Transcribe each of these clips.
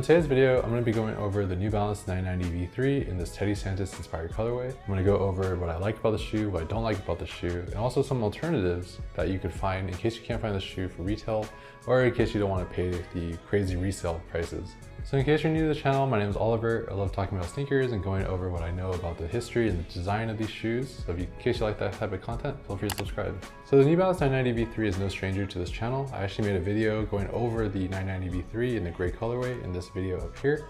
So in today's video, I'm going to be going over the New Balance 990 V3 in this Teddy Santis inspired colorway. I'm going to go over what I like about the shoe, what I don't like about the shoe, and also some alternatives that you could find in case you can't find the shoe for retail or in case you don't want to pay the crazy resale prices. So in case you're new to the channel, my name is Oliver. I love talking about sneakers and going over what I know about the history and the design of these shoes. So in case you like that type of content, feel free to subscribe. So the New Balance 990 V3 is no stranger to this channel. I actually made a video going over the 990 V3 in the gray colorway in this video up here.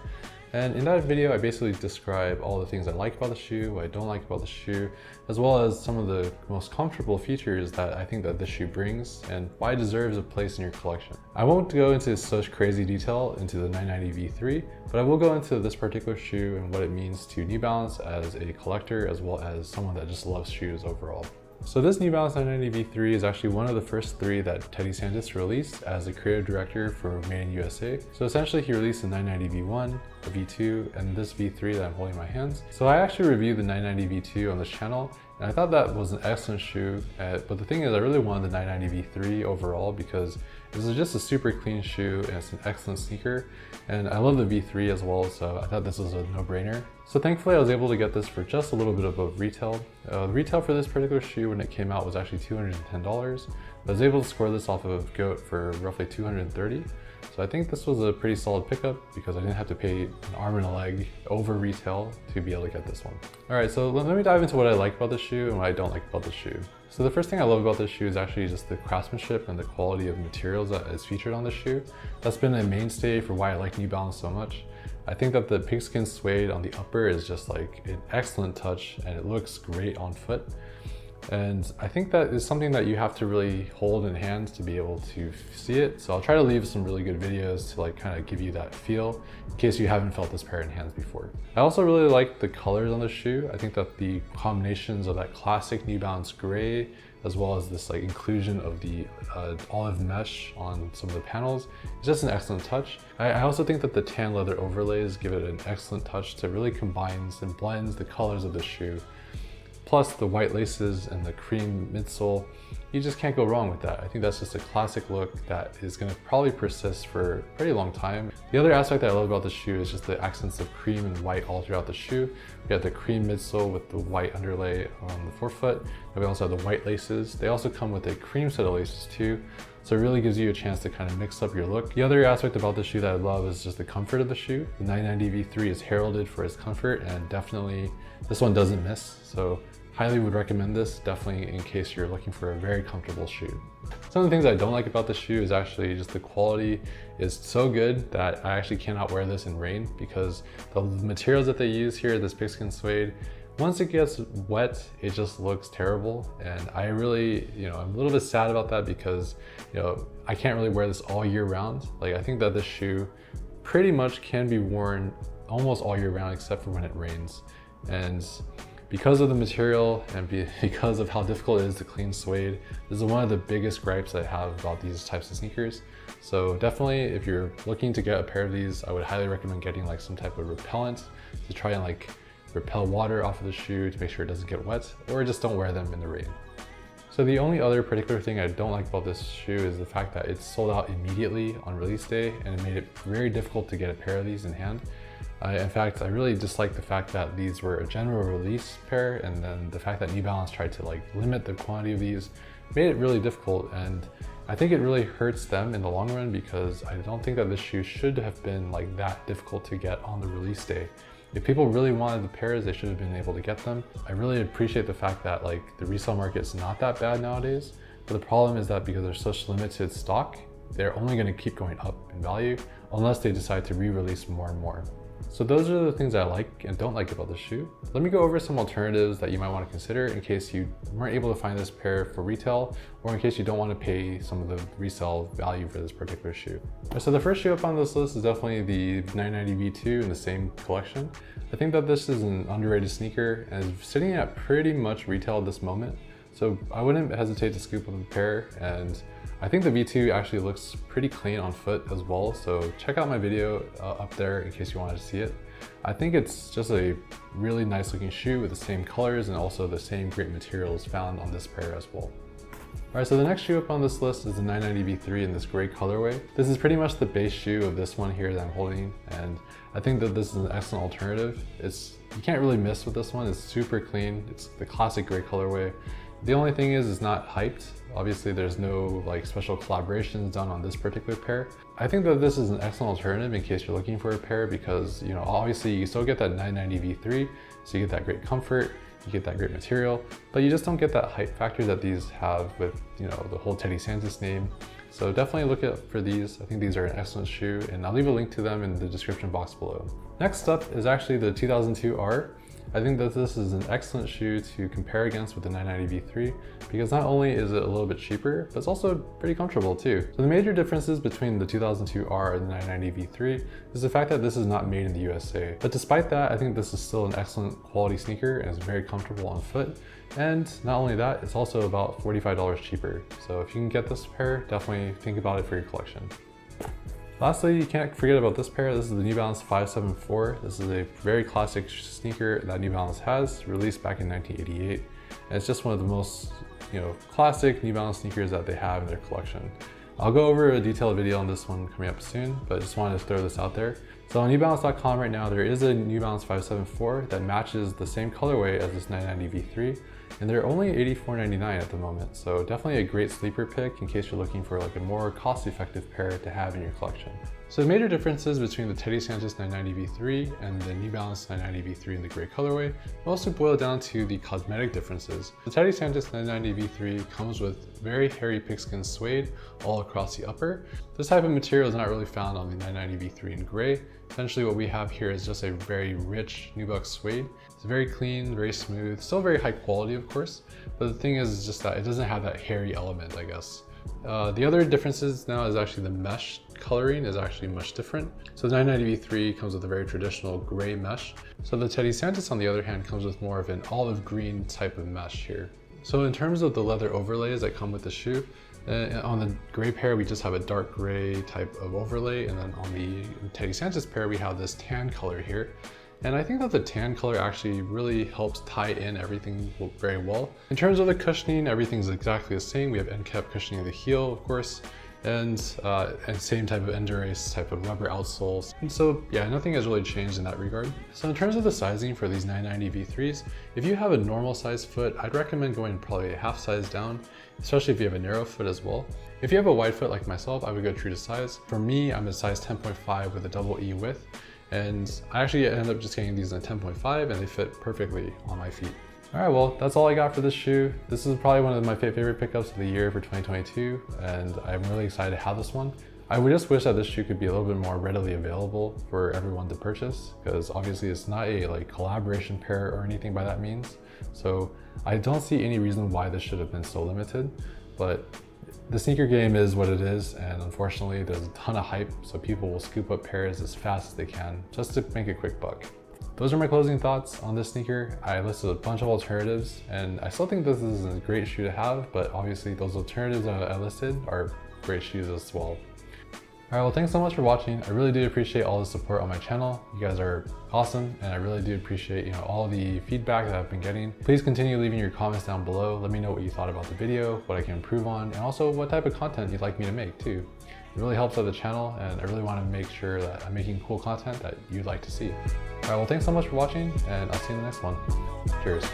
And in that video, I basically describe all the things I like about the shoe, what I don't like about the shoe, as well as some of the most comfortable features that I think that this shoe brings and why it deserves a place in your collection. I won't go into such crazy detail into the 990 V3, but I will go into this particular shoe and what it means to New Balance as a collector, as well as someone that just loves shoes overall. So this New Balance 990 V3 is actually one of the first three that Teddy Santis released as the creative director for Made in USA. So essentially he released the 990 V1, the V2, and this V3 that I'm holding in my hands. So I actually reviewed the 990 V2 on this channel, and I thought that was an excellent shoe. But the thing is, I really wanted the 990 V3 overall because this is just a super clean shoe and it's an excellent sneaker. And I love the V3 as well, so I thought this was a no-brainer. So thankfully I was able to get this for just a little bit above retail. The retail for this particular shoe when it came out was actually $210. I was able to score this off of GOAT for roughly $230. So I think this was a pretty solid pickup because I didn't have to pay an arm and a leg over retail to be able to get this one. All right, so let me dive into what I like about the shoe and what I don't like about the shoe. So the first thing I love about this shoe is actually just the craftsmanship and the quality of materials that is featured on this shoe. That's been a mainstay for why I like New Balance so much. I think that the pigskin suede on the upper is just like an excellent touch and it looks great on foot. And I think that is something that you have to really hold in hands to be able to see it. So I'll try to leave some really good videos to like kind of give you that feel in case you haven't felt this pair in hands before. I also really like the colors on the shoe. I think that the combinations of that classic New Balance gray, as well as this like inclusion of the olive mesh on some of the panels, is just an excellent touch. I also think that the tan leather overlays give it an excellent touch to really combines and blends the colors of the shoe. Plus the white laces and the cream midsole, you just can't go wrong with that. I think that's just a classic look that is gonna probably persist for a pretty long time. The other aspect that I love about the shoe is just the accents of cream and white all throughout the shoe. We have the cream midsole with the white underlay on the forefoot. And we also have the white laces. They also come with a cream set of laces too. So it really gives you a chance to kind of mix up your look. The other aspect about the shoe that I love is just the comfort of the shoe. The 990 V3 is heralded for its comfort, and definitely this one doesn't miss. So highly would recommend this, definitely in case you're looking for a very comfortable shoe. Some of the things I don't like about the shoe is actually just the quality is so good that I actually cannot wear this in rain because the materials that they use here, this pigskin suede, once it gets wet, it just looks terrible. And I really, I'm a little bit sad about that because, I can't really wear this all year round. Like I think that this shoe pretty much can be worn almost all year round except for when it rains. And because of the material and because of how difficult it is to clean suede, this is one of the biggest gripes I have about these types of sneakers. So definitely if you're looking to get a pair of these, I would highly recommend getting like some type of repellent to try and like repel water off of the shoe to make sure it doesn't get wet, or just don't wear them in the rain. So the only other particular thing I don't like about this shoe is the fact that it's sold out immediately on release day, and it made it very difficult to get a pair of these in hand. In fact, I really dislike the fact that these were a general release pair, and then the fact that New Balance tried to like limit the quantity of these made it really difficult. And I think it really hurts them in the long run because I don't think that this shoe should have been like that difficult to get on the release day. If people really wanted the pairs, they should have been able to get them. I really appreciate the fact that like the resale market is not that bad nowadays, but the problem is that because there's such limited stock, they're only going to keep going up in value unless they decide to re-release more and more. So those are the things I like and don't like about the shoe. Let me go over some alternatives that you might want to consider in case you weren't able to find this pair for retail, or in case you don't want to pay some of the resale value for this particular shoe. So the first shoe up on this list is definitely the 990 V2 in the same collection. I think that this is an underrated sneaker and is sitting at pretty much retail at this moment. So I wouldn't hesitate to scoop up a pair, and I think the V2 actually looks pretty clean on foot as well. So check out my video up there in case you wanted to see it. I think it's just a really nice looking shoe with the same colors and also the same great materials found on this pair as well. Alright, so the next shoe up on this list is the 990 V3 in this gray colorway. This is pretty much the base shoe of this one here that I'm holding, and I think that this is an excellent alternative. You can't really miss with this one. It's super clean. It's the classic gray colorway. The only thing is it's not hyped. Obviously there's no like special collaborations done on this particular pair. I think that this is an excellent alternative in case you're looking for a pair because, you know, obviously you still get that 990 V3, so you get that great comfort, you get that great material, but you just don't get that hype factor that these have with, you know, the whole Teddy Santis name. So definitely look out for these. I think these are an excellent shoe, and I'll leave a link to them in the description box below. Next up is actually the 2002 R. I think that this is an excellent shoe to compare against with the 990 V3 because not only is it a little bit cheaper, but it's also pretty comfortable too. So the major differences between the 2002 R and the 990 V3 is the fact that this is not made in the USA. But despite that, I think this is still an excellent quality sneaker and it's very comfortable on foot. And not only that, it's also about $45 cheaper. So if you can get this pair, definitely think about it for your collection. Lastly, you can't forget about this pair. This is the New Balance 574. This is a very classic sneaker that New Balance has, released back in 1988. And it's just one of the most, you know, classic New Balance sneakers that they have in their collection. I'll go over a detailed video on this one coming up soon, but just wanted to throw this out there. So on newbalance.com right now, there is a New Balance 574 that matches the same colorway as this 990 V3, and they're only $84.99 at the moment. So definitely a great sleeper pick in case you're looking for like a more cost-effective pair to have in your collection. So the major differences between the Teddy Santis 990 V3 and the New Balance 990 V3 in the gray colorway mostly boil down to the cosmetic differences. The Teddy Santis 990 V3 comes with very hairy pigskin suede all across the upper. This type of material is not really found on the 990 V3 in gray. Essentially what we have here is just a very rich nubuck suede. It's very clean, very smooth, still very high quality of course, but the thing is just that it doesn't have that hairy element, I guess. The other differences now is actually the mesh coloring is actually much different. So the 990 V3 comes with a very traditional gray mesh. So the Teddy Santis on the other hand comes with more of an olive green type of mesh here. So in terms of the leather overlays that come with the shoe, on the gray pair we just have a dark gray type of overlay, and then on the Teddy Santis pair we have this tan color here. And I think that the tan color actually really helps tie in everything very well. In terms of the cushioning, everything's exactly the same. We have end cap cushioning of the heel, of course, and same type of Endurace type of rubber outsoles. And so yeah, nothing has really changed in that regard. So in terms of the sizing for these 990 V3s, if you have a normal size foot, I'd recommend going probably a half size down, especially if you have a narrow foot as well. If you have a wide foot like myself, I would go true to size. For me, I'm a size 10.5 with a double E width. And I actually ended up just getting these in a 10.5 and they fit perfectly on my feet. All right, well, that's all I got for this shoe. This is probably one of my favorite pickups of the year for 2022, and I'm really excited to have this one. I would just wish that this shoe could be a little bit more readily available for everyone to purchase, because obviously it's not a like collaboration pair or anything by that means. So I don't see any reason why this should have been so limited, but the sneaker game is what it is, and unfortunately there's a ton of hype, so people will scoop up pairs as fast as they can just to make a quick buck. Those are my closing thoughts on this sneaker. I listed a bunch of alternatives, and I still think this is a great shoe to have, but obviously those alternatives that I listed are great shoes as well. All right, well, thanks so much for watching. I really do appreciate all the support on my channel. You guys are awesome, and I really do appreciate, you know, all the feedback that I've been getting. Please continue leaving your comments down below. Let me know what you thought about the video, what I can improve on, and also what type of content you'd like me to make too. It really helps out the channel, and I really want to make sure that I'm making cool content that you'd like to see. All right, well, thanks so much for watching, and I'll see you in the next one. Cheers.